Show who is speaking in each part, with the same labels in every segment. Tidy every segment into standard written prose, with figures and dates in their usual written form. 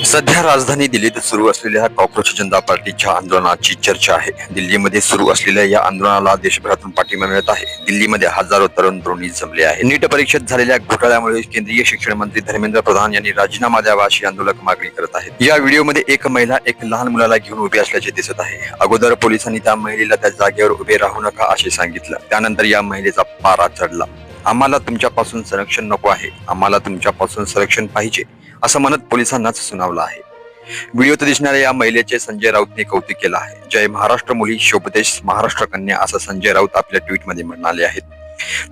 Speaker 1: सध्या राजधानी दिल्लीत सुरू असलेल्या कॉक्रोच जनता पार्टीच्या आंदोलनाची चर्चा आहे। दिल्लीमध्ये सुरू असलेल्या या आंदोलनाला देशभरातून पाठिंबा मिळत आहे। दिल्लीमध्ये हजारो तरुण तरुणी जमले आहेत। नीट परीक्षेत झालेल्या घोटाळ्यामुळे केंद्रीय शिक्षण मंत्री धर्मेंद्र प्रधान यांनी राजीनामा द्यावा अशी आंदोलक मागणी करत आहेत। या व्हिडिओमध्ये एक महिला एक लहान मुलाला घेऊन उभी असल्याचे दिसत आहे। अगोदर पोलिसांनी त्या महिलेला त्या जागेवर उभे राहू नका असे सांगितलं। त्यानंतर या महिलेचा पारा चढला। आम्हाला तुमच्यापासून संरक्षण नको आहे, आम्हाला तुमच्यापासून संरक्षण पाहिजे असं म्हणत पोलिसांनाच सुनावलं आहे। व्हिडिओत दिसणाऱ्या या महिलेचे संजय राऊतने कौतुक केलं आहे। जय महाराष्ट्र मुली शोभदेश महाराष्ट्र कन्या असं संजय राऊत आपल्या ट्विटमध्ये म्हणाले आहेत।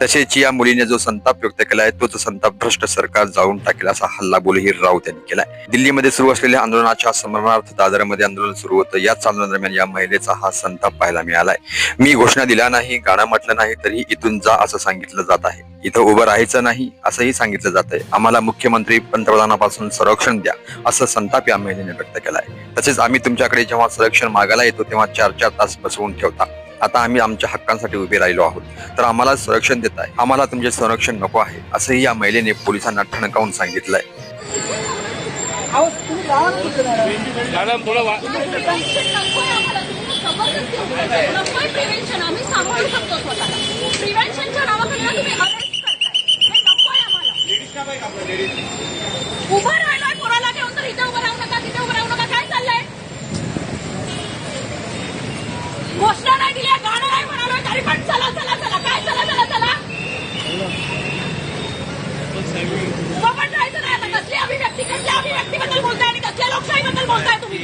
Speaker 1: तसेच या मुलीने जो संताप व्यक्त केलाय तोच संताप भ्रष्ट सरकार जाळून टाकेल असा हल्लाबोलही राऊत यांनी केलाय। दिल्लीमध्ये सुरू असलेल्या आंदोलनाच्या समरणार्थ दादरमध्ये आंदोलन सुरू होतं। याच आंदोलनादरम्यान या महिलेचा हा संताप पाहायला मिळालाय। मी घोषणा दिला नाही, गाणं म्हटलं नाही, तरी इथून जा असं सांगितलं जात आहे। इथं उभं राहायचं नाही असंही सांगितलं जात आहे। आम्हाला मुख्यमंत्री पंतप्रधानापासून संरक्षण द्या असं संताप या महिलेने व्यक्त केलाय। तसेच आम्ही तुमच्याकडे जेव्हा संरक्षण मागायला येतो तेव्हा 4-4 तास बसवून ठेवता। आता आम्ही आमच्या हक्कांसाठी उभे राहिलो आहोत, तर आम्हाला संरक्षण देत आहे, आम्हाला तुमचे संरक्षण नको आहे असंही या महिलेने पोलिसांना ठणकावून सांगितलंय।
Speaker 2: घोषणा नाही दिली, गाणं नाही म्हणालो तरी पण चला चला चला, काय चला चला चला सोबत राहायचं नाही। आता कसली अभिव्यक्तीबद्दल बोलताय आणि कसल्या लोकशाहीबद्दल बोलताय तुम्ही?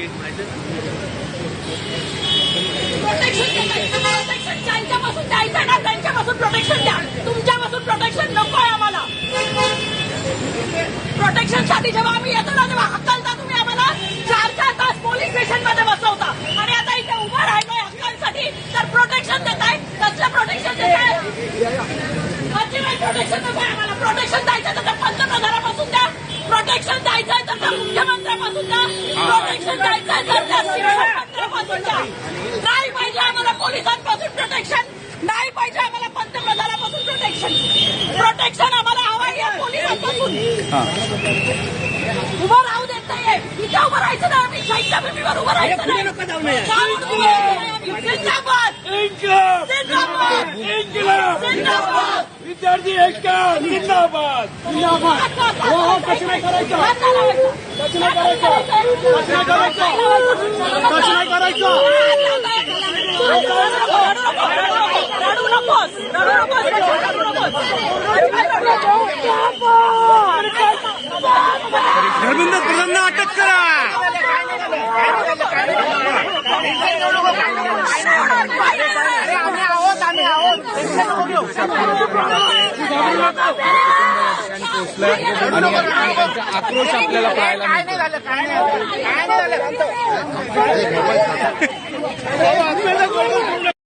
Speaker 2: प्रोटेक्शन त्यांच्यापासून द्यायचं ना, त्यांच्यापासून प्रोटेक्शन द्या, तुमच्यापासून प्रोटेक्शन नको आहे आम्हाला। प्रोटेक्शन साठी जेव्हा आम्ही येतो ना तेव्हा हक्कांचा तुम्ही आम्हाला 4-4 तास पोलीस स्टेशन मध्ये बसवता आणि आता इथे उभं राहिलोय हक्कांसाठी तर प्रोटेक्शन देताय। कसलं प्रोटेक्शन देताय? अजिबात प्रोटेक्शन नको आहे आम्हाला। प्रोटेक्शन द्यायचं तर पंतप्रधानापासून द्या, प्रोटेक्शन द्यायचंय तर त्या मुख्यमंत्र्यापासून द्या, प्रोटेक्शन द्यायचंय तर त्या शिक्षणमंत्र्यापासून द्या। नाही पाहिजे आम्हाला पोलिसांपासून प्रोटेक्शन, नाही पाहिजे आम्हाला पंतप्रधानापासून प्रोटेक्शन। प्रोटेक्शन आम्हाला हवं या पोलिसांपासून। उभं राहू देत नाहीये, इथं उभं राहायचं नाही, आम्ही चैत्यभूमीवर उभं राहायचं नाही। जिंदाबाद जिंदाबाद जिंदाबाद
Speaker 3: विद्यार्थी ऐका, जिंदाबाद जिंदाबाद। हो कसं नाही करायचं, कसं नाही करायचं, कसं नाही करायचं, कसं नाही करायचं।
Speaker 2: रडू नकोस, रडू नकोस, रडू नकोस।
Speaker 3: धर्मेंद्र प्रधानना अटक करा। आक्रोश आपल्याला पाहायला मिळतो।